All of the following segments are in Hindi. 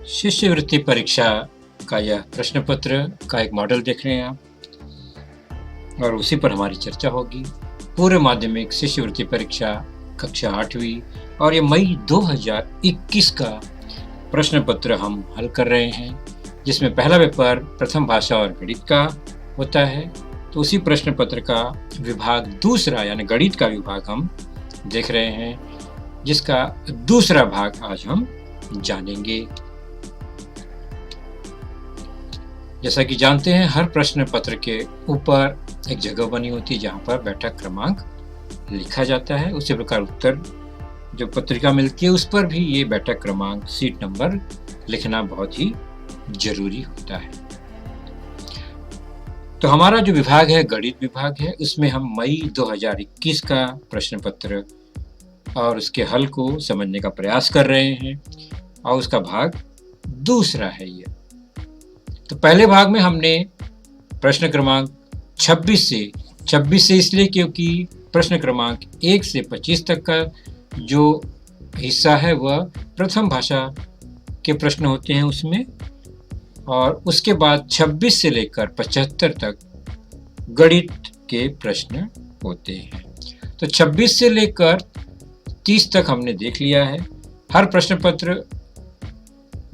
शिष्यवृत्ति परीक्षा का यह प्रश्न पत्र का एक मॉडल देख रहे हैं आप, और उसी पर हमारी चर्चा होगी। पूर्व माध्यमिक शिष्यवृत्ति परीक्षा कक्षा 8वीं और ये मई 2021 का प्रश्न पत्र हम हल कर रहे हैं, जिसमें पहला पेपर प्रथम भाषा और गणित का होता है। तो उसी प्रश्न पत्र का विभाग दूसरा यानी गणित का विभाग हम देख रहे हैं, जिसका दूसरा भाग आज हम जानेंगे। जैसा कि जानते हैं, हर प्रश्न पत्र के ऊपर एक जगह बनी होती है जहां पर बैठक क्रमांक लिखा जाता है। उसी प्रकार उत्तर जो पत्रिका मिलती है उस पर भी ये बैठक क्रमांक, सीट नंबर लिखना बहुत ही जरूरी होता है। तो हमारा जो विभाग है गणित विभाग है, उसमें हम मई 2021 का प्रश्न पत्र और उसके हल को समझने का प्रयास कर रहे हैं, और उसका भाग दूसरा है ये। तो पहले भाग में हमने प्रश्न क्रमांक 26 से इसलिए क्योंकि प्रश्न क्रमांक 1 से 25 तक का जो हिस्सा है वह प्रथम भाषा के प्रश्न होते हैं उसमें, और उसके बाद 26 से लेकर 75 तक गणित के प्रश्न होते हैं। तो 26 से लेकर 30 तक हमने देख लिया है। हर प्रश्न पत्र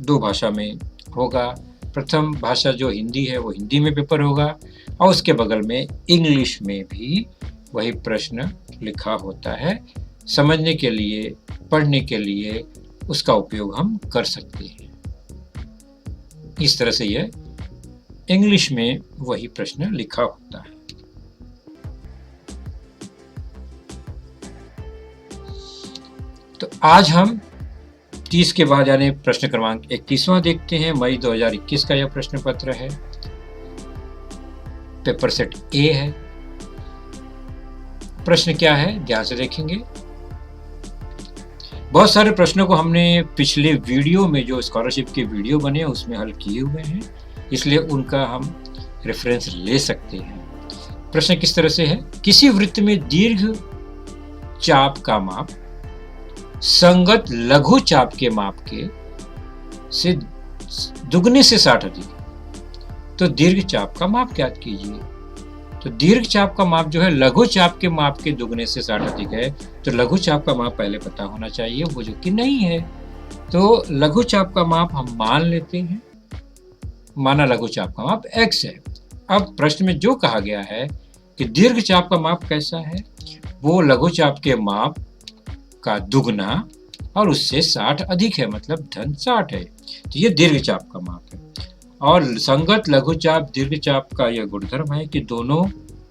2 भाषा में होगा। प्रथम भाषा जो हिंदी है वो हिंदी में पेपर होगा, और उसके बगल में इंग्लिश में भी वही प्रश्न लिखा होता है। समझने के लिए, पढ़ने के लिए उसका उपयोग हम कर सकते हैं। इस तरह से यह इंग्लिश में वही प्रश्न लिखा होता है। तो आज हम 30 के बाद यानी प्रश्न क्रमांक 31वां देखते हैं। मई 2021 का यह प्रश्न पत्र है। पेपर सेट ए है। प्रश्न क्या है ध्यान से देखेंगे। बहुत सारे प्रश्नों को हमने पिछले वीडियो में, जो स्कॉलरशिप के वीडियो बने उसमें हल किए हुए हैं, इसलिए उनका हम रेफरेंस ले सकते हैं। प्रश्न किस तरह से है। किसी वृत्त में दीर्घ चाप का माप संगत लघु चाप के माप के से दुगने से 60 अधिक है, तो दीर्घ चाप का माप ज्ञात कीजिए। तो दीर्घ चाप का माप जो है लघु चाप के माप के दुगने से 60 अधिक है, तो लघु चाप का माप पहले पता होना चाहिए, वो जो कि नहीं है। तो लघु चाप का माप हम मान लेते हैं, माना लघु चाप का माप x है। अब प्रश्न में जो कहा गया है कि दीर्घ चाप का माप कैसा है, वो लघु चाप के माप का दुगना और उससे 60 अधिक है, मतलब धन 60 है। तो ये दीर्घ चाप का माप है। और संगत लघु चाप दीर्घ चाप का यह गुणधर्म है कि दोनों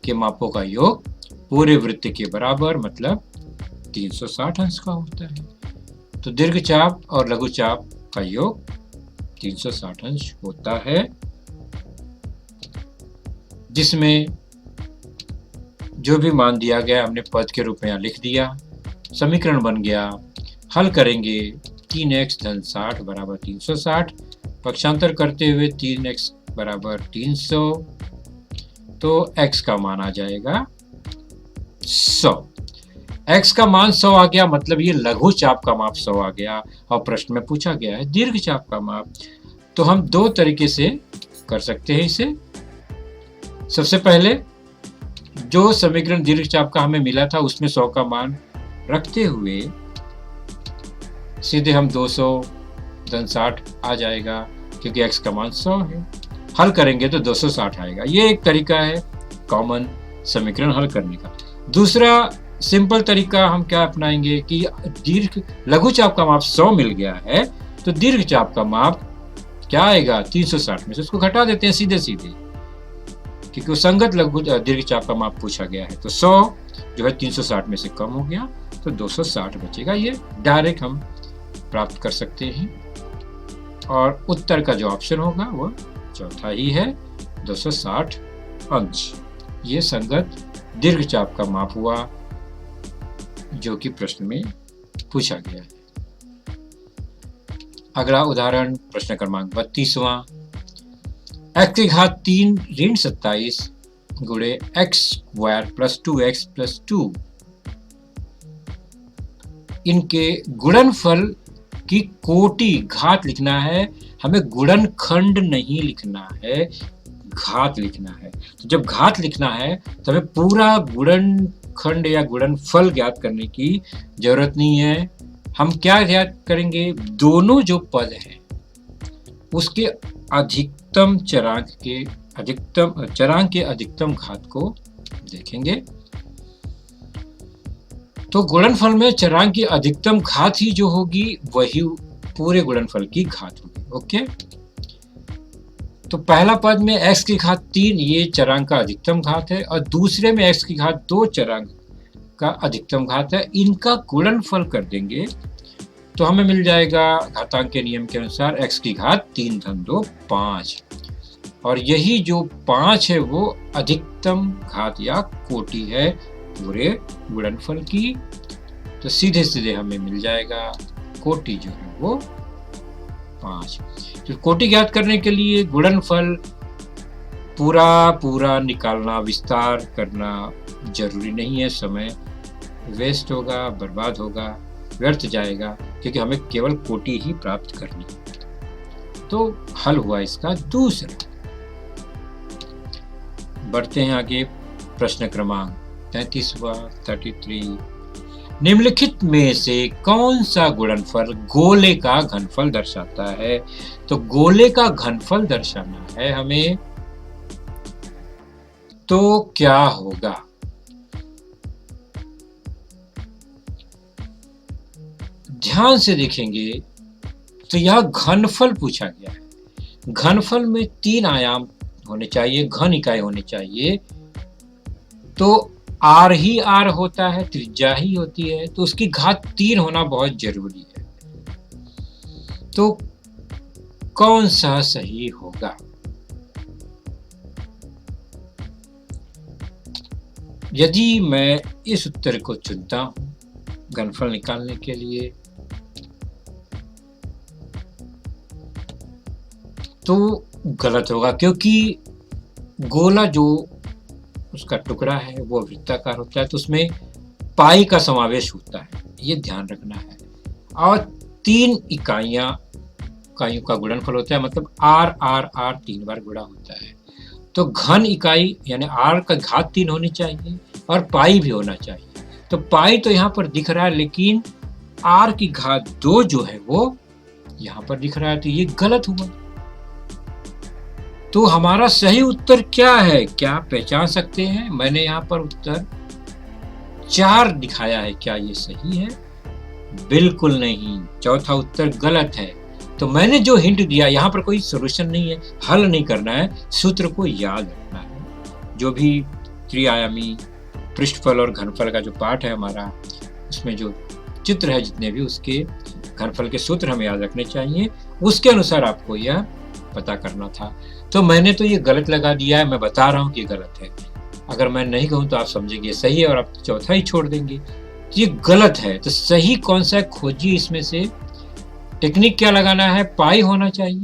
के मापों का योग पूरे वृत्त के बराबर, मतलब 360 अंश का होता है। तो दीर्घ चाप और लघु चाप का योग 360 अंश होता है, जिसमें जो भी मान दिया गया हमने पद के रूप में यहाँ लिख दिया। समीकरण बन गया। हल करेंगे 3x धन 60 बराबर 360, पक्षांतर करते हुए 3x बराबर 300, तो x का मान आ जाएगा 100। x का मान 100 आ गया, मतलब ये लघु चाप का माप 100 आ गया, और प्रश्न में पूछा गया है दीर्घ चाप का माप। तो हम 2 तरीके से कर सकते हैं इसे। सबसे पहले जो समीकरण दीर्घ चाप का हमें मिला था उसमें 100 का मान रखते हुए सीधे हम 200 धन 60 आ जाएगा, क्योंकि x का मान 100 है। हल करेंगे तो 260 आएगा। ये एक तरीका है कॉमन समीकरण हल करने का। दूसरा सिंपल तरीका हम क्या अपनाएंगे कि लघु चाप का माप 100 मिल गया है, तो दीर्घ चाप का माप क्या आएगा 360 में से उसको घटा देते हैं सीधे सीधे, क्योंकि वो संगत लघु दीर्घ चाप का माप पूछा गया है। तो 100 जो है 360 में से कम हो गया, तो 260 बचेगा। ये डायरेक्ट हम प्राप्त कर सकते हैं, और उत्तर का जो ऑप्शन होगा वो चौथा ही है, 260 अंश। ये संगत दीर्घ चाप का माप हुआ जो कि प्रश्न में पूछा गया है। अगला उदाहरण प्रश्न क्रमांक 32वां। x की घात 3 ऋण 27 गुणे x square plus 2x plus 2 इनके गुणनफल कि कोटि घात लिखना है, हमें गुणनखंड नहीं लिखना है, घात लिखना है। तो जब घात लिखना है तो हमें पूरा गुणनखंड या गुणनफल ज्ञात करने की जरूरत नहीं है। हम क्या ज्ञात करेंगे, दोनों जो पद हैं उसके अधिकतम चरांक के अधिकतम घात को देखेंगे। तो गुणनफल में चरांक की अधिकतम घात ही जो होगी वही पूरे गुणनफल की घात होगी। ओके, तो पहला पद में x की घात 3 ये चरांक का अधिकतम घात है, और दूसरे में x की घात 2 चरांक का अधिकतम घात है। इनका गुणनफल कर देंगे तो हमें मिल जाएगा घातांक के नियम के अनुसार x की घात 3 धन 2 5, और यही जो 5 है वो अधिकतम घात या कोटि है पूरे गुणनफल की। तो सीधे सीधे हमें मिल जाएगा कोटि जो है वो 5। तो कोटि ज्ञात करने के लिए गुणनफल पूरा निकालना, विस्तार करना जरूरी नहीं है। समय वेस्ट होगा, बर्बाद होगा, व्यर्थ जाएगा, क्योंकि हमें केवल कोटि ही प्राप्त करनी है। तो हल हुआ इसका दूसरा। बढ़ते हैं आगे, प्रश्न क्रमांक 33। निम्नलिखित में से कौन सा गुणनफल गोले का घनफल दर्शाता है? तो गोले का घनफल दर्शाना है हमें, तो क्या होगा? ध्यान से देखेंगे तो यह घनफल पूछा गया है। घनफल में 3 आयाम होने चाहिए, घन इकाई होनी चाहिए। तो r ही r होता है, त्रिज्या ही होती है, तो उसकी घात 3 होना बहुत जरूरी है। तो कौन सा सही होगा? यदि मैं इस उत्तर को चुनता हूं घनफल निकालने के लिए, तो गलत होगा, क्योंकि गोला जो उसका टुकड़ा है वो वृत्ताकार होता है, तो उसमें पाई का समावेश होता है, ये ध्यान रखना है। और 3 इकाइयों का गुणनफल होता है, मतलब r r r 3 बार गुणा होता है। तो घन इकाई यानी r का घात 3 होनी चाहिए और पाई भी होना चाहिए। तो पाई तो यहाँ पर दिख रहा है, लेकिन r की घात 2 जो है वो यहाँ पर दिख रहा है, तो ये गलत हुआ। तो हमारा सही उत्तर क्या है, क्या आप पहचान सकते हैं? मैंने यहाँ पर उत्तर 4 दिखाया है, क्या ये सही है? बिल्कुल नहीं, चौथा उत्तर गलत है। तो मैंने जो हिंट दिया, यहाँ पर कोई सॉल्यूशन नहीं है, हल नहीं करना है, सूत्र को याद रखना है। जो भी त्रिआयामी पृष्ठफल और घनफल का जो पाठ है हमारा, उसमें जो चित्र है जितने भी, उसके घनफल के सूत्र हमें याद रखने चाहिए, उसके अनुसार आपको यह पता करना था। तो मैंने तो ये गलत लगा दिया है, मैं बता रहा हूँ कि गलत है। अगर मैं नहीं कहूँ तो आप समझेंगे सही है और आप चौथा ही छोड़ देंगे। तो ये गलत है। तो सही कौन सा है खोजिए इसमें से। टेक्निक क्या लगाना है, पाई होना चाहिए,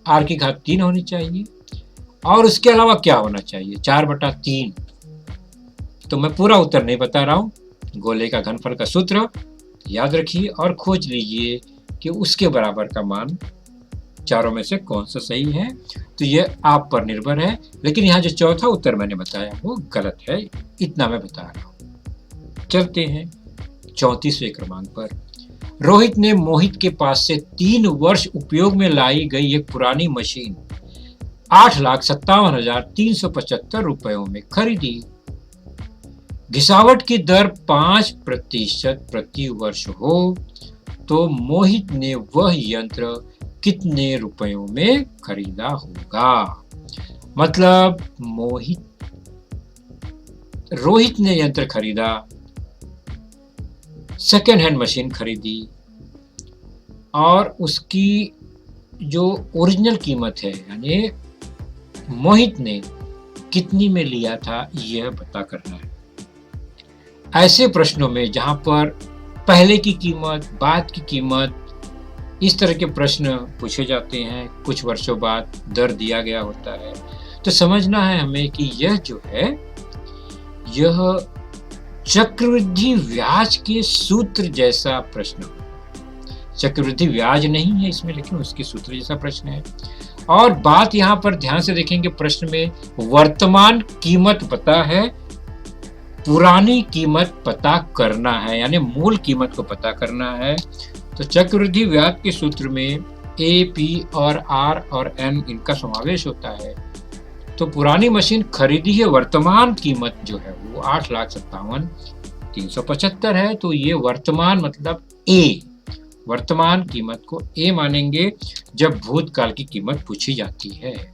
r की घात 3 होनी चाहिए, और उसके अलावा क्या होना चाहिए, 4/3। तो मैं पूरा उत्तर नहीं बता रहा हूँ, गोले का घनफल का सूत्र याद रखिए और खोज लीजिए कि उसके बराबर का मान चारों में से कौन सा सही है। तो ये आप पर निर्भर है, लेकिन यहाँ जो चौथा उत्तर मैंने बताया वो गलत है, इतना मैं बता रहा हूँ। चलते हैं 34वें क्रमांक पर। रोहित ने मोहित के पास से 3 वर्ष उपयोग में लाई गई एक पुरानी मशीन 8,57,375 रुपयों में खरीदी। घिसावट की दर 5% प्रति वर्ष हो तो मोहित ने वह यंत्र कितने रुपयों में खरीदा होगा? मतलब रोहित ने यंत्र खरीदा, सेकेंड हैंड मशीन खरीदी, और उसकी जो ओरिजिनल कीमत है यानी मोहित ने कितनी में लिया था, यह पता करना है। ऐसे प्रश्नों में जहां पर पहले की कीमत, बाद की कीमत, इस तरह के प्रश्न पूछे जाते हैं, कुछ वर्षों बाद दर दिया गया होता है, तो समझना है हमें कि यह जो है यह चक्रवृद्धि ब्याज के सूत्र जैसा प्रश्न। चक्रवृद्धि ब्याज नहीं है इसमें, लेकिन उसके सूत्र जैसा प्रश्न है। और बात यहाँ पर ध्यान से देखेंगे, प्रश्न में वर्तमान कीमत पता है, पुरानी कीमत पता करना है, यानी मूल कीमत को पता करना है। तो चक्रवृद्धि ब्याज के सूत्र में ए, पी और आर और एन इनका समावेश होता है। तो पुरानी मशीन खरीदी है, वर्तमान कीमत जो है वो 8,57,375 है। तो ये वर्तमान मतलब ए, वर्तमान कीमत को ए मानेंगे जब भूतकाल की कीमत पूछी जाती है।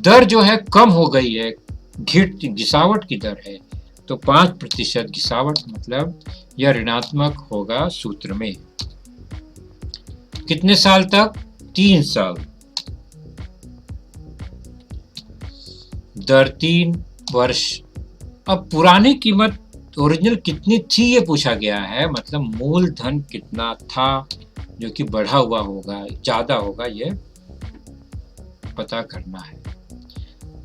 दर जो है कम हो गई है, घिसावट की दर है, तो 5% घिसावट मतलब यह ऋणात्मक होगा सूत्र में। कितने साल तक? 3 साल। दर 3 वर्ष। अब पुरानी कीमत ओरिजिनल कितनी थी ये पूछा गया है, मतलब मूलधन कितना था जो कि बढ़ा हुआ होगा, ज्यादा होगा, ये पता करना है।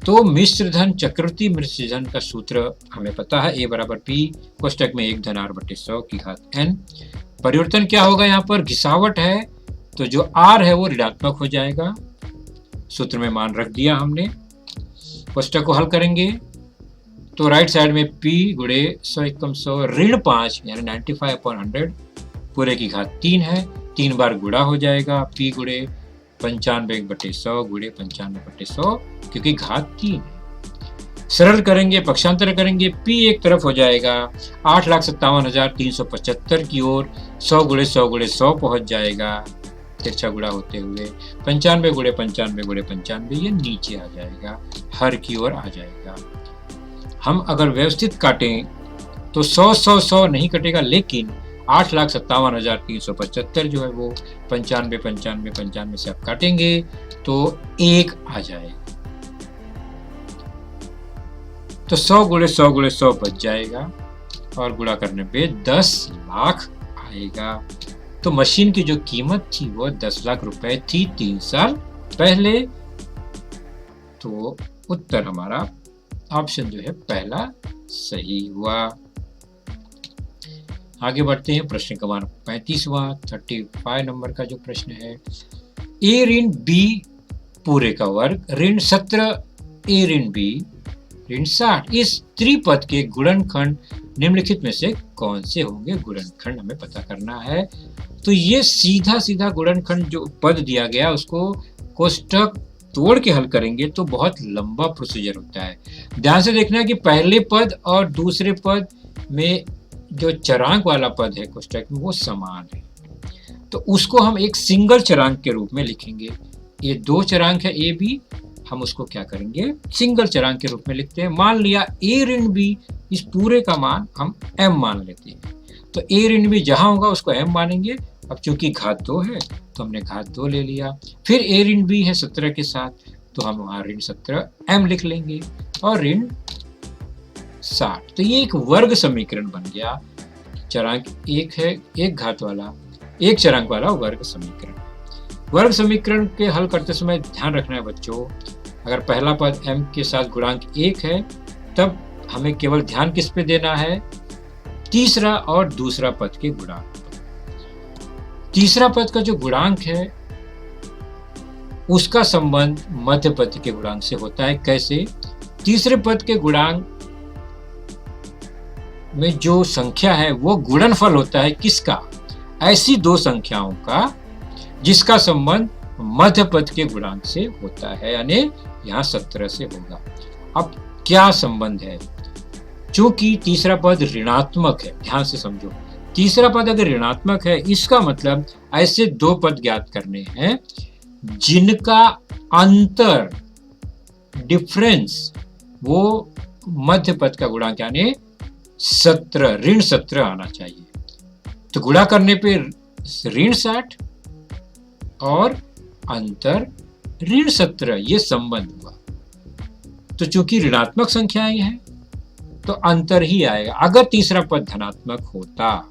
तो मिश्र धन, चक्रवृद्धि मिश्र धन का सूत्र हमें पता है, ए बराबर पी कोष्टक में 1 धन r बटे 100 की घात n। परिवर्तन क्या होगा? यहाँ पर घिसावट है तो जो r है वो ऋणात्मक हो जाएगा, सूत्र में मान रख दिया हमने। कोष्टक को हल करेंगे तो राइट साइड में p गुणे 100 एकम 100 ऋण 5 यानी 95/100 पूरे की घात 3 है, 3 बार गुणा हो जाएगा, p गुणे 95/100 गुणे 95/100 क्योंकि घात 3 है। सरल करेंगे, पक्षांतर करेंगे, p एक तरफ हो जाएगा 8,57,375 की ओर 100 गुणे 100 गुणे 100 पहुंच जाएगा, तिरछा गुणा होते हुए 95 गुणे 95 गुणे 95 ये नीचे आ जाएगा, हर की ओर आ जाएगा। हम अगर व्यवस्थित काटें तो 100 नहीं कटेगा, लेकिन 8,57,375 जो है वो 95 से आप काटेंगे तो 1 आ जाएगा। तो 100 गुणे 100 गुणे 100 बच जाएगा और गुणा करने पे 10 लाख आएगा। तो मशीन की जो कीमत थी वो 10 लाख रुपए थी 3 साल पहले। तो उत्तर हमारा ऑप्शन जो है पहला सही हुआ। आगे बढ़ते हैं, प्रश्न क्रमांक 35वां 35 नंबर का जो प्रश्न है, ए ऋण बी पूरे का वर्ग ऋण 17 ए ऋण बी ऋण 60 इस त्रिपद के गुणनखंड निम्नलिखित में से कौन से होंगे? गुणनखंड हमें पता करना है। तो ये सीधा गुणनखंड जो पद दिया गया उसको कोष्टक तोड़ के हल करेंगे तो बहुत लंबा प्रोसीजर होता है। ध्यान से देखना है कि पहले पद और दूसरे पद में जो चरांक वाला पद है कोष्टक में वो समान है, तो उसको हम एक सिंगल चरांक के रूप में लिखेंगे। ये 2 चरांक है ए बी, हम उसको क्या करेंगे? सिंगल चरांक के रूप में लिखते हैं। मान लिया ए ऋण बी, इस पूरे का मान हम m मान लेते हैं, तो ए ऋण बी जहां होगा उसको m मानेंगे। अब चूंकि घात 2 है तो हमने घात 2 ले लिया, फिर ए ऋण बी है 17 के साथ तो हम वहां ऋण 17 m लिख लेंगे और ऋण 60। तो ये एक वर्ग समीकरण बन गया। चरांक 1 है, एक घात वाला, एक चरांक वाला वर्ग समीकरण। वर्ग समीकरण के हल करते समय ध्यान रखना है बच्चों, अगर पहला पद m के साथ गुणांक 1 है तब हमें केवल ध्यान किस पे देना है? तीसरा और दूसरा पद के गुणांक। तीसरा पद का जो गुणांक है उसका संबंध मध्य पद के गुणांक से होता है। कैसे? तीसरे पद के गुणांक में जो संख्या है वो गुणनफल होता है किसका? ऐसी 2 संख्याओं का जिसका संबंध मध्य पद के गुणांक से होता है, यानी यहाँ 17 से होगा। अब क्या संबंध है? चूंकि तीसरा पद ऋणात्मक है, ध्यान से समझो, तीसरा पद अगर ऋणात्मक है इसका मतलब ऐसे 2 पद ज्ञात करने हैं जिनका अंतर डिफरेंस वो मध्य पद का गुणांक यानी 17 ऋण 17 आना चाहिए। तो गुणा करने पे ऋण 60 और अंतर ऋण 17 ये संबंध हुआ। तो चूंकि ऋणात्मक संख्याएं हैं तो अंतर ही आएगा। अगर तीसरा पद धनात्मक होता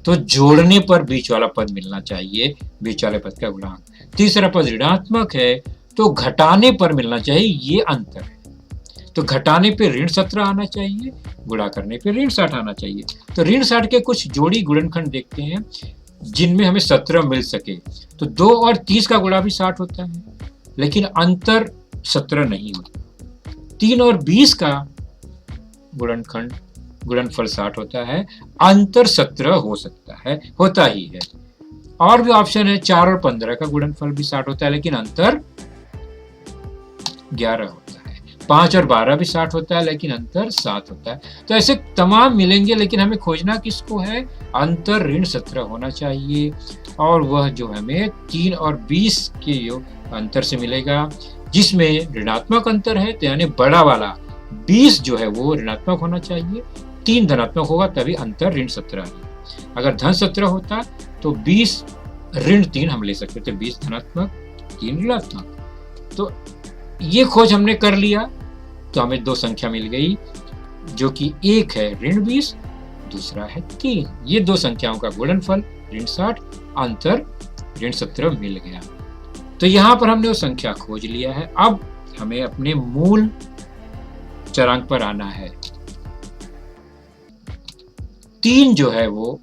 तो जोड़ने पर बीच वाला पद मिलना चाहिए, बीच वाले पद का गुणांक। तीसरा पद ऋणात्मक है तो घटाने पर मिलना चाहिए, ये अंतर है। तो घटाने पे ऋण 17 आना चाहिए, गुणा करने पे ऋण 60 आना चाहिए। तो ऋण 60 के कुछ जोड़ी गुणनखंड देखते हैं जिनमें हमें 17 मिल सके। तो 2 और 30 का गुणा भी 60 होता है, लेकिन अंतर 17 नहीं होता। 3 और 20 का गुणनफल 60 होता है, अंतर 17 हो सकता है, होता ही है। और भी ऑप्शन है, 4 और 15 का गुणनफल भी 60 होता है, लेकिन अंतर 11 होता है। 5 और 12 भी 60 होता है, लेकिन अंतर 7 होता है। तो ऐसे तमाम मिलेंगे, लेकिन हमें खोजना किसको है? अंतर ऋण 17 होना चाहिए, और वह जो हमें 3 और 20 के अंतर से मिलेगा, जिसमें ऋणात्मक अंतर है, तो यानी बड़ा वाला 20 जो है वो ऋणात्मक होना चाहिए, 3 धनात्मक होगा, तभी अंतर ऋण 17 है। अगर धन 17 होता तो 20 ऋण 3 हम ले सकते थे, 20 धनात्मक 3 ऋणात्मक। तो ये खोज हमने कर लिया, तो हमें 2 संख्या मिल गई, जो कि एक है ऋण 20, दूसरा है 3। ये 2 संख्याओं का गुणनफल ऋण 60, अंतर ऋण 17 मिल गया। तो यहां पर हमने वो संख्या खोज लिया है। अब हमें अपने मूल चरांक पर आना है। 3 जो है वो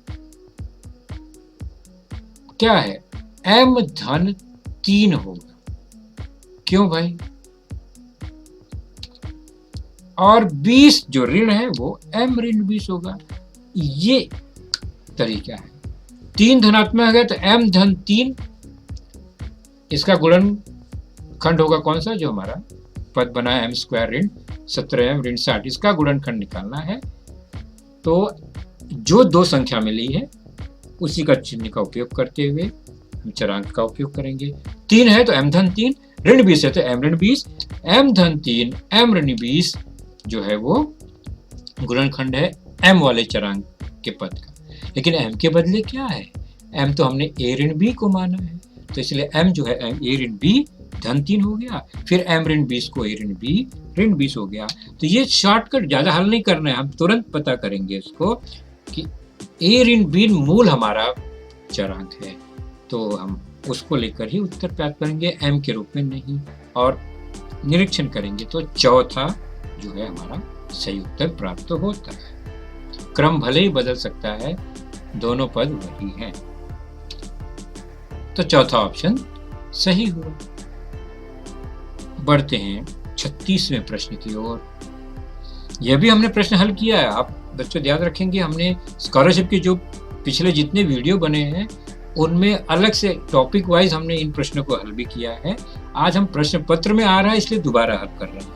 क्या है? m धन 3 होगा। क्यों भाई? और 20 जो ऋण है वो m ऋण 20 होगा। ये तरीका है। 3 धनात्मक है तो m धन 3, इसका गुणनखंड होगा कौन सा? जो हमारा पद बना है m स्क्वायर ऋण 17m ऋण 60, इसका गुणनखंड निकालना है। तो जो 2 संख्या मिली है उसी का चिन्ह का उपयोग करते हुए हम चरांक का उपयोग करेंगे। 3 है तो m धन 3, ऋण 20 है तो m ऋण 20, m धन 3 m ऋण 20 जो है वो गुणनखंड है m वाले चरांक के पद का। लेकिन m के बदले क्या है? m तो हमने a ऋण b को माना है, तो इसलिए m जो है a ऋण b धन 3 हो गया, फिर m ऋण 20 को a ऋण b ऋण 20 हो गया। तो ये शॉर्टकट, ज्यादा हल नहीं करना है, हम तुरंत पता करेंगे इसको कि a ऋण b मूल हमारा चरांक है, तो हम उसको लेकर ही उत्तर प्राप्त करेंगे, m के रूप में नहीं। और निरीक्षण करेंगे तो चौथा जो है हमारा सही उत्तर प्राप्त होता है। क्रम भले ही बदल सकता है, दोनों पद वही हैं, तो चौथा ऑप्शन सही हुआ। बढ़ते हैं 36वें प्रश्न की ओर। यह भी हमने प्रश्न हल किया है। आप बच्चों याद रखेंगे, हमने स्कॉलरशिप के जो पिछले जितने वीडियो बने हैं उनमें अलग से टॉपिक वाइज हमने इन प्रश्नों को हल भी किया है। आज हम प्रश्न पत्र में आ रहा है इसलिए दोबारा हल कर रहे हैं।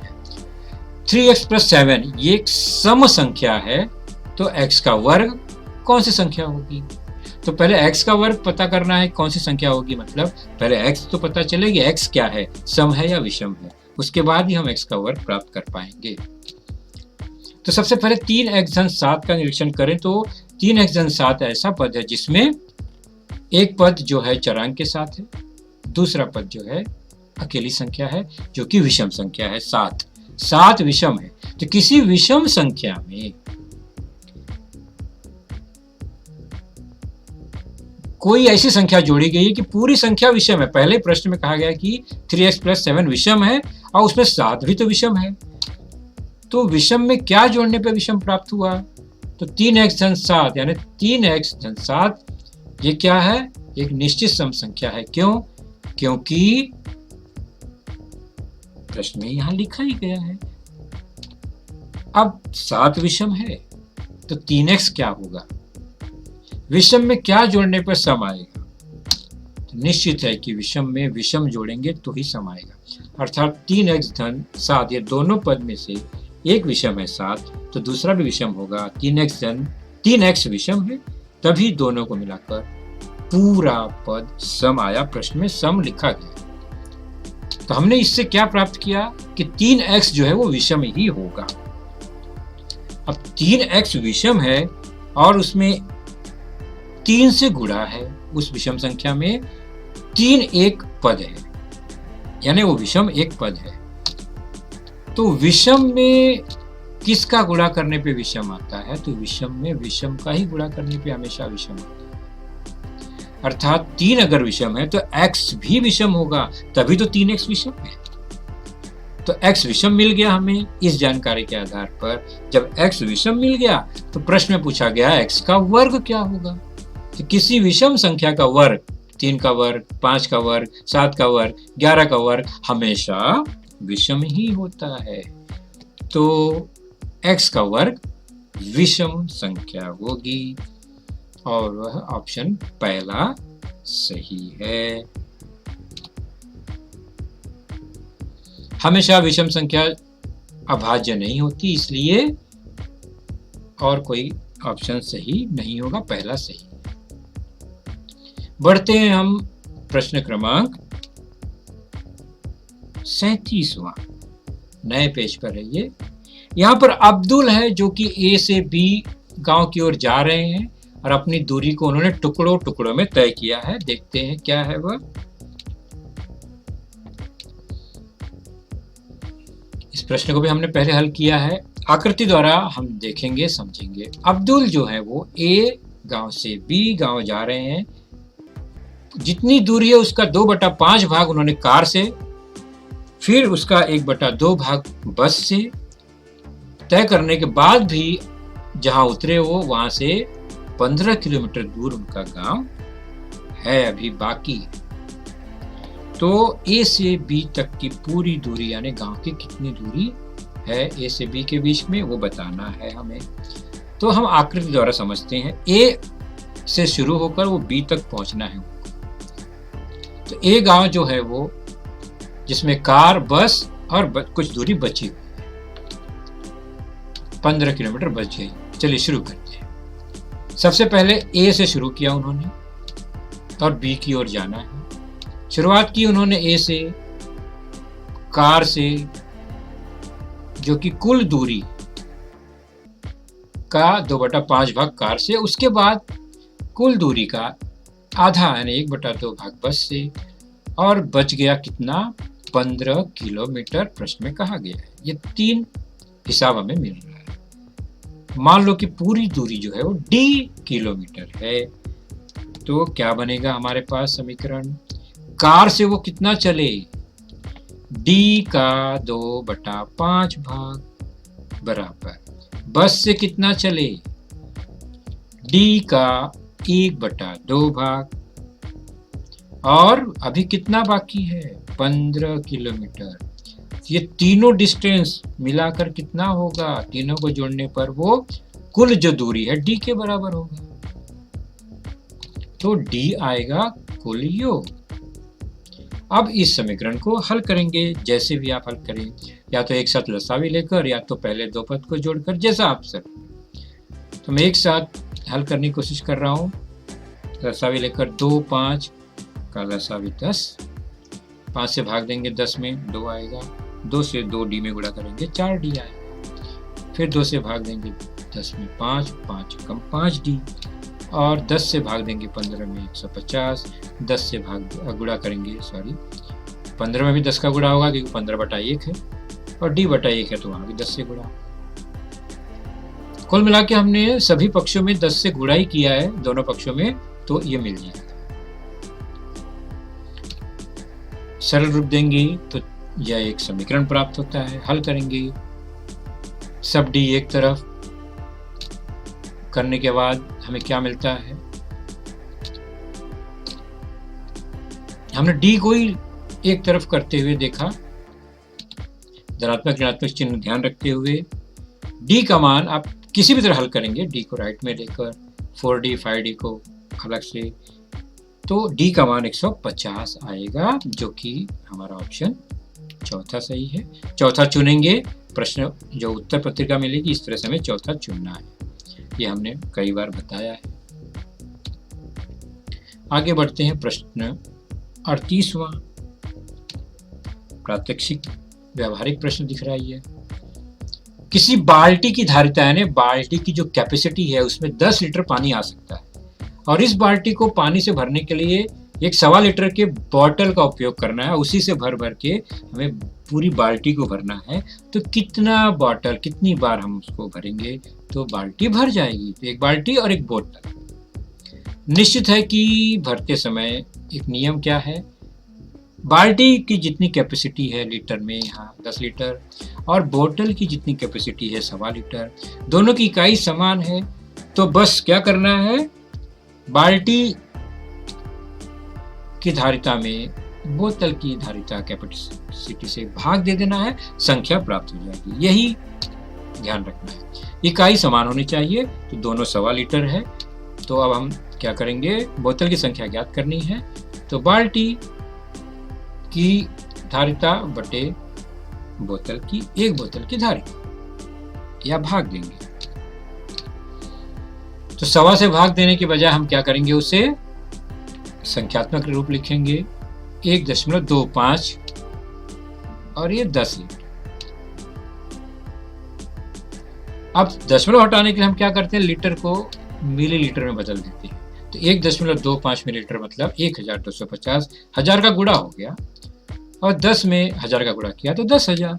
3x + 7 ये एक सम संख्या है, तो x का वर्ग कौन सी संख्या होगी? तो पहले x का वर्ग पता करना है, कौन सी संख्या होगी, मतलब पहले x तो पता चलेगी x क्या है, सम है या विषम है, उसके बाद ही हम x का वर्ग प्राप्त कर पाएंगे। तो सबसे पहले 3x धन 7 का निरीक्षण करें तो 3x धन 7 ऐसा पद है जिसमें एक पद जो है चरांक के साथ है, दूसरा पद जो है अकेली संख्या है जो कि विषम संख्या है। 7 विषम है। तो किसी विषम संख्या में कोई ऐसी संख्या जोड़ी गई है कि पूरी संख्या विषम है। पहले प्रश्न में कहा गया कि 3x + 7 विषम है और उसमें 7 भी तो विषम है। तो विषम में क्या जोड़ने पे विषम प्राप्त हुआ? तो 3x धन 7 यानी 3x धन 7 ये क्या है? एक निश्चित सम संख्या है। क्यों? क्योंकि प्रश्न में यहां लिखा ही गया है। अब 7 विषम है तो 3x क्या होगा? विषम में क्या जोड़ने पर सम आएगा? तो निश्चित है कि विषम में विषम जोड़ेंगे तो ही सम आएगा। अर्थात 3x धन 7 ये दोनों पद में से एक विषम है 7, तो दूसरा भी विषम होगा। 3x विषम है, तभी दोनों को मिलाकर पूरा पद सम आया। प्रश्न में सम लिखा गया। तो हमने इससे क्या प्राप्त किया कि 3x जो है वो विषम ही होगा। अब 3x विषम है और उसमें 3 से गुणा है, उस विषम संख्या में 3 एक पद है, यानी वो विषम एक पद है। तो विषम में किसका गुणा करने पे विषम आता है? तो विषम में विषम का ही गुणा करने पे हमेशा विषम आता है। अर्थात 3 अगर विषम है तो x भी विषम होगा, तभी तो 3x विषम है। तो x विषम मिल गया हमें इस जानकारी के आधार पर। जब x विषम मिल गया तो प्रश्न में पूछा गया x का वर्ग क्या होगा। तो किसी विषम संख्या का वर्ग, 3 का वर्ग, 5 का वर्ग, 7 का वर्ग, 11 का वर्ग हमेशा विषम ही होता है। तो x का वर्ग विषम संख्या होगी और वह ऑप्शन पहला सही है। हमेशा विषम संख्या अभाज्य नहीं होती, इसलिए और कोई ऑप्शन सही नहीं होगा, पहला सही। बढ़ते हैं हम प्रश्न क्रमांक 37वां, नए पेज पर है ये। यहां पर अब्दुल है जो कि ए से बी गांव की ओर जा रहे हैं और अपनी दूरी को उन्होंने टुकड़ों टुकड़ों में तय किया है। देखते हैं क्या है वह। इस प्रश्न को भी हमने पहले हल किया है, आकृति द्वारा हम देखेंगे समझेंगे। अब्दुल जो है वो ए गांव से बी गांव जा रहे हैं। जितनी दूरी है उसका 2/5 भाग उन्होंने कार से, फिर उसका 1/2 भाग बस से तय करने के बाद भी जहां उतरे वो वहां से 15 किलोमीटर दूर उनका गांव है, अभी बाकी। तो ए से बी तक की पूरी दूरी यानी गांव की कितनी दूरी है ए से बी के बीच में वो बताना है हमें। तो हम आकृति द्वारा समझते हैं। ए से शुरू होकर वो बी तक पहुंचना है। तो ए गांव जो है वो जिसमें कार, बस और कुछ दूरी बची हुई है, 15 किलोमीटर बच गई। चलिए शुरू करते हैं। सबसे पहले ए से शुरू किया उन्होंने और बी की ओर जाना है। शुरुआत की उन्होंने ए से, कार से, जो कि कुल दूरी का 2/5 भाग कार से, उसके बाद कुल दूरी का आधा यानी 1/2 भाग बस से, और बच गया कितना, 15 किलोमीटर प्रश्न में कहा गया है। ये 3 हिसाब हमें मिल रहा है। मान लो कि पूरी दूरी जो है वो d किलोमीटर है। तो क्या बनेगा हमारे पास समीकरण, कार से वो कितना चले, d का 2/5 भाग बराबर बस से कितना चले, d का 1/2 भाग, और अभी कितना बाकी है, 15 किलोमीटर। ये तीनों डिस्टेंस मिलाकर कितना होगा, तीनों को जोड़ने पर वो कुल जो दूरी है d के बराबर होगा। तो d आएगा कुल योग। अब इस समीकरण को हल करेंगे, जैसे भी आप हल करें, या तो एक साथ लसावी लेकर या तो पहले 2 पद को जोड़कर, जैसा आप सर। तो मैं एक साथ हल करने की कोशिश कर रहा हूँ। लसावी लेकर 2, 5 का लसावी 10, 5 से भाग देंगे 10 में 2 आएगा, 2 से 2 डी में गुणा करेंगे 4 डी आएगा, फिर 2 से भाग देंगे 10 में 5, 5 कम 5 डी, और 10 से भाग देंगे 15 में 150, 10 से भाग गुणा करेंगे, 15 में भी 10 का गुणा होगा क्योंकि 15/1 है, और d/1 है तो वहां भी 10 से गुणा। कुल मिला के हमने सभी पक्षों में 10 से गुणा ही किया है, दोनों पक्षों में, तो ये मिल जाएगा। सरल रूप देंगे तो यह एक समीकरण प्राप्त होता है। हल करेंगे, सब d एक तरफ करने के बाद हमें क्या मिलता है, हमने d को ही एक तरफ करते हुए देखा, धनात्मक ऋणात्मक चिन्ह ध्यान रखते हुए। d का मान आप किसी भी तरह हल करेंगे, d को राइट में लेकर, 4d 5d को अलग से, तो d का मान 150 आएगा, जो कि हमारा ऑप्शन चौथा सही है। चौथा चुनेंगे, प्रश्न जो उत्तर पत्रिका मिलेगी इस तरह से हमें चौथा चुनना है, ये हमने कई बार बताया है। आगे बढ़ते हैं, प्रश्न 38वां, प्रात्यक्षिक व्यवहारिक प्रश्न दिख रहा है। किसी बाल्टी की धारिता यानी बाल्टी की जो कैपेसिटी है उसमें 10 लीटर पानी आ सकता है, और इस बाल्टी को पानी से भरने के लिए एक 1.25 लीटर के बॉटल का उपयोग करना है। उसी से भर भर के हमें पूरी बाल्टी को भरना है। तो कितना बॉटल, कितनी बार हम उसको भरेंगे तो बाल्टी भर जाएगी। तो एक बाल्टी और एक बोतल। निश्चित है कि भरते समय एक नियम क्या है, बाल्टी की जितनी कैपेसिटी है लीटर में, यहाँ 10 लीटर, और बोतल की जितनी कैपेसिटी है 1.25 लीटर, दोनों की इकाई समान है। तो बस क्या करना है, बाल्टी की धारिता में बोतल की धारिता कैपेसिटी से भाग दे देना है, संख्या प्राप्त हो जाएगी। यही ध्यान रखना है, इकाई समान होनी चाहिए। तो दोनों 1.25 लीटर है। तो अब हम क्या करेंगे, बोतल की संख्या ज्ञात करनी है। तो बाल्टी की धारिता बटे बोतल की, एक बोतल की धारिता, या भाग देंगे। तो 1.25 से भाग देने के बजाय हम क्या करेंगे, उसे संख्यात्मक रूप लिखेंगे, 1.25 और ये 10 लीटर। अब दशमलव हटाने के लिए हम क्या करते हैं, लीटर को मिलीलीटर में बदल देते हैं। तो 1.25 मिलीलीटर मतलब 1250, 1000 का गुणा हो गया, और 10 में 1000 का गुणा किया तो 10,000।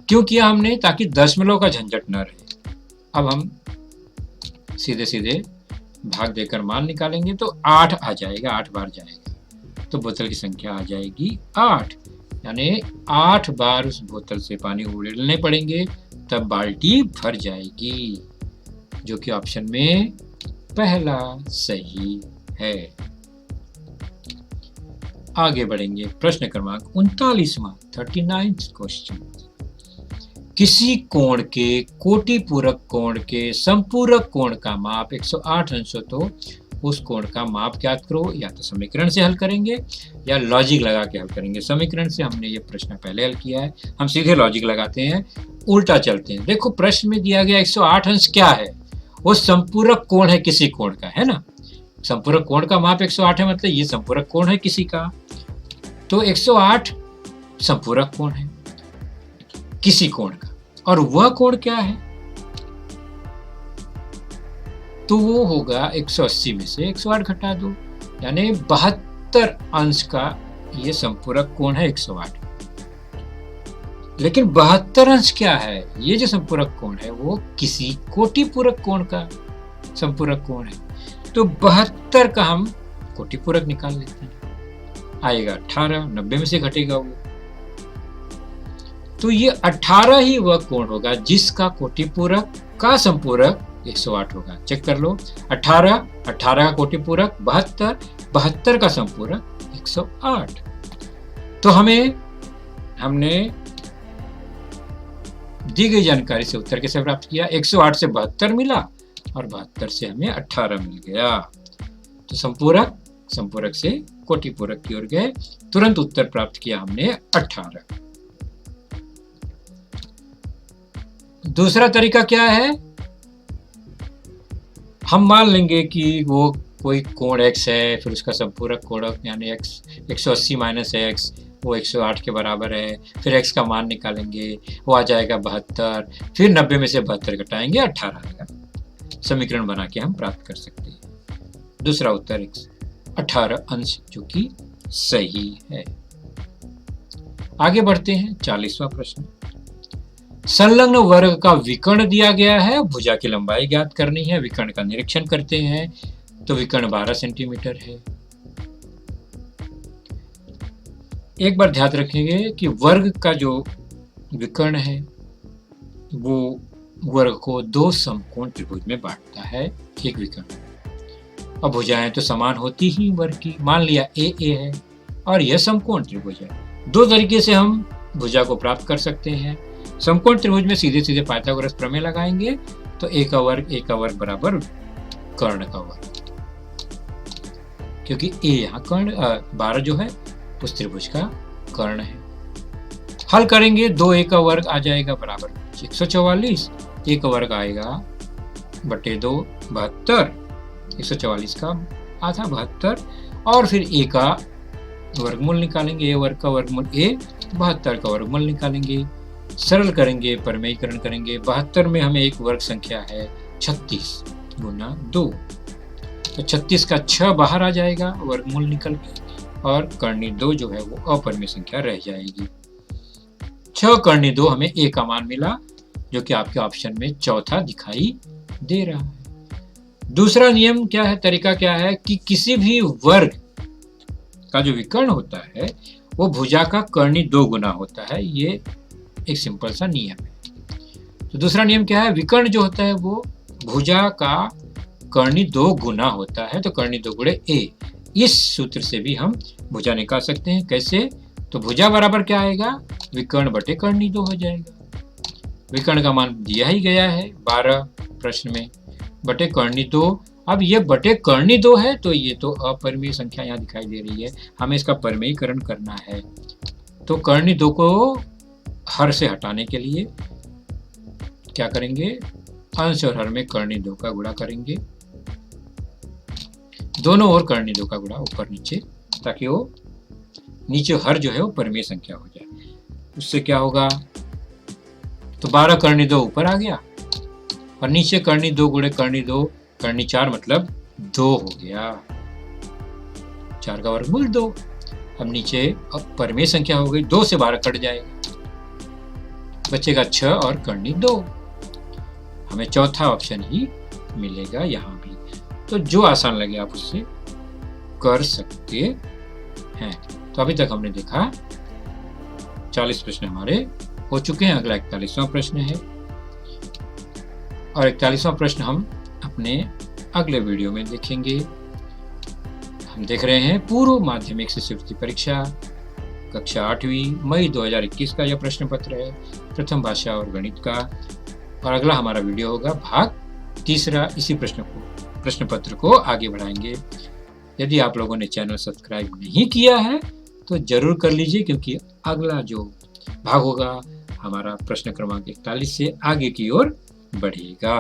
क्यों किया हमने, ताकि दशमलव का झंझट न रहे। अब हम सीधे सीधे भाग देकर मान निकालेंगे, तो 8 आ जाएगा, 8 बार जाएगा, तो बोतल की संख्या आ जाएगी 8। यानी 8 बार उस बोतल से पानी उड़ेलने पड़ेंगे, तब बाल्टी भर जाएगी, जो कि ऑप्शन में पहला सही है। आगे बढ़ेंगे, प्रश्न क्रमांक 39वां 39th क्वेश्चन। किसी कोण के कोटि पूरक कोण के संपूरक कोण का माप 108 अंश हो तो उस कोण का माप ज्ञात करो। या तो समीकरण से हल करेंगे या लॉजिक लगा के हल करेंगे। समीकरण से हमने ये प्रश्न पहले हल किया है, हम सीधे लॉजिक लगाते हैं, उल्टा चलते हैं। देखो प्रश्न में दिया गया 108 अंश क्या है, वो संपूरक कोण है किसी कोण का, है ना। संपूरक कोण का माप 108 है, मतलब ये संपूरक कोण है किसी का। तो 108 संपूरक कोण है किसी कोण का, और वह कोण क्या है, तो वो होगा 180 में से 108 घटा दो, यानी 72 अंश का ये संपूरक कोण है 108। लेकिन 72 अंश क्या है, ये जो संपूरक कोण है वो किसी कोटि पूरक कोण का संपूरक कोण है। तो 72 का हम कोटि पूरक निकाल लेते हैं, आएगा 18, 90 में से घटेगा वो, तो ये 18 ही वह कोण होगा जिसका कोटि पूरक का संपूरक 108 होगा। चेक कर लो, 18 का कोटि पूरक 72, 72 का संपूरक 108। तो हमने दी गई जानकारी से उत्तर कैसे प्राप्त किया, 108 से 72 मिला और 72 से हमें 18 मिल गया। तो संपूरक से कोटि पूरक की ओर गए, तुरंत उत्तर प्राप्त किया हमने 18। दूसरा तरीका क्या है, हम मान लेंगे कि वो कोई कोण x है, फिर उसका संपूरक कोण यानी x 180 माइनस x वो 108 के बराबर है, फिर x का मान निकालेंगे, वो आ जाएगा 72, फिर 90 में से 72 घटाएंगे 18 आएगा। समीकरण बना के हम प्राप्त कर सकते हैं। दूसरा उत्तर 18 अंश जो कि सही है। आगे बढ़ते हैं, 40वां प्रश्न। संलग्न वर्ग का विकर्ण दिया गया है, भुजा की लंबाई ज्ञात करनी है। विकर्ण का निरीक्षण करते हैं, तो विकर्ण 12 सेंटीमीटर है। एक बार ध्यान रखेंगे कि वर्ग का जो विकर्ण है वो वर्ग को 2 समकोण त्रिभुज में बांटता है, एक विकर्ण। अब भुजाएं तो समान होती ही वर्ग की, मान लिया ए है और यह समकोण त्रिभुज है। 2 तरीके से हम भुजा को प्राप्त कर सकते हैं। समकोण त्रिभुज में सीधे सीधे पाइथागोरस प्रमेय लगाएंगे, तो ए का वर्ग बराबर कर्ण का वर्ग, क्योंकि ए यहाँ कर्ण 12 जो है उस त्रिभुज का कर्ण है। हल करेंगे, 2a का वर्ग आ जाएगा बराबर 144, a का वर्ग आएगा बटे 2 72, 144 का आधा 72, और फिर a का वर्गमूल निकालेंगे, a वर्ग का वर्गमूल a, 72 का वर्गमूल निकालेंगे, सरल करेंगे, परमेयीकरण करेंगे। 72 में हमें एक वर्ग संख्या है 36 गुना 2, तो 36 का 6 बाहर आ जाएगा वर्गमूल निकल के, और कर्णी 2 जो है वो अपरिमेय संख्या रह जाएगी। 6 कर्णी 2 हमें a का मान मिला, जो कि आपके ऑप्शन में चौथा दिखाई दे रहा है। दूसरा नियम क्या है, तरीका क्या है कि किसी भी वर्ग का जो विकर्ण होता है वो भुजा का कर्णी 2 गुना होता है। ये एक सिंपल सा नियम है। तो दूसरा नियम क्या है, विकर्ण जो होता है वो भुजा का कर्णी 2 गुना होता है, तो कर्णी 2 गुणे ए। इस सूत्र से भी हम भुजा निकाल सकते हैं। कैसे, तो भुजा बराबर क्या आएगा, विकर्ण बटे कर्णी 2 हो जाएगा। विकर्ण का मान दिया ही गया है 12 प्रश्न में, बटे कर्णी 2। अब ये बटे कर्णी 2 है तो ये तो अपरिमेय संख्या यहाँ दिखाई दे रही है, हमें इसका परिमेयीकरण करना है। तो कर्णी 2 को हर से हटाने के लिए क्या करेंगे, अंश और हर में कर्णी 2 का गुणा करेंगे, दोनों ओर कर्णी 2 का गुणा ऊपर नीचे, ताकि वो नीचे हर जो है वो परिमेय संख्या हो जाए। उससे क्या होगा, तो 12 कर्णी 2 ऊपर आ गया और नीचे कर्णी 2 गुणे कर्णी 2 कर्णी 4 मतलब 2 हो गया, 4 का वर्गमूल 2। अब नीचे अब परिमेय संख्या हो गई, 2 से 12 कट जाएगा, बचेगा 6 और कर्णी 2। हमें चौथा ऑप्शन ही मिलेगा यहाँ भी। तो जो आसान लगे आप उससे कर सकते हैं। तो अभी तक हमने देखा 40 प्रश्न हमारे हो चुके हैं। अगला 41वां प्रश्न है और 41वां प्रश्न हम अपने अगले वीडियो में देखेंगे। हम देख रहे हैं पूर्व माध्यमिक शिष्यवृत्ति परीक्षा कक्षा 8वीं मई 2021 का यह प्रश्न पत्र है, प्रथम भाषा और गणित का। और अगला हमारा वीडियो होगा भाग 3, इसी प्रश्न पत्र को आगे बढ़ाएंगे। यदि आप लोगों ने चैनल सब्सक्राइब नहीं किया है तो जरूर कर लीजिए, क्योंकि अगला जो भाग होगा हमारा प्रश्न क्रमांक 41 से आगे की ओर बढ़ेगा।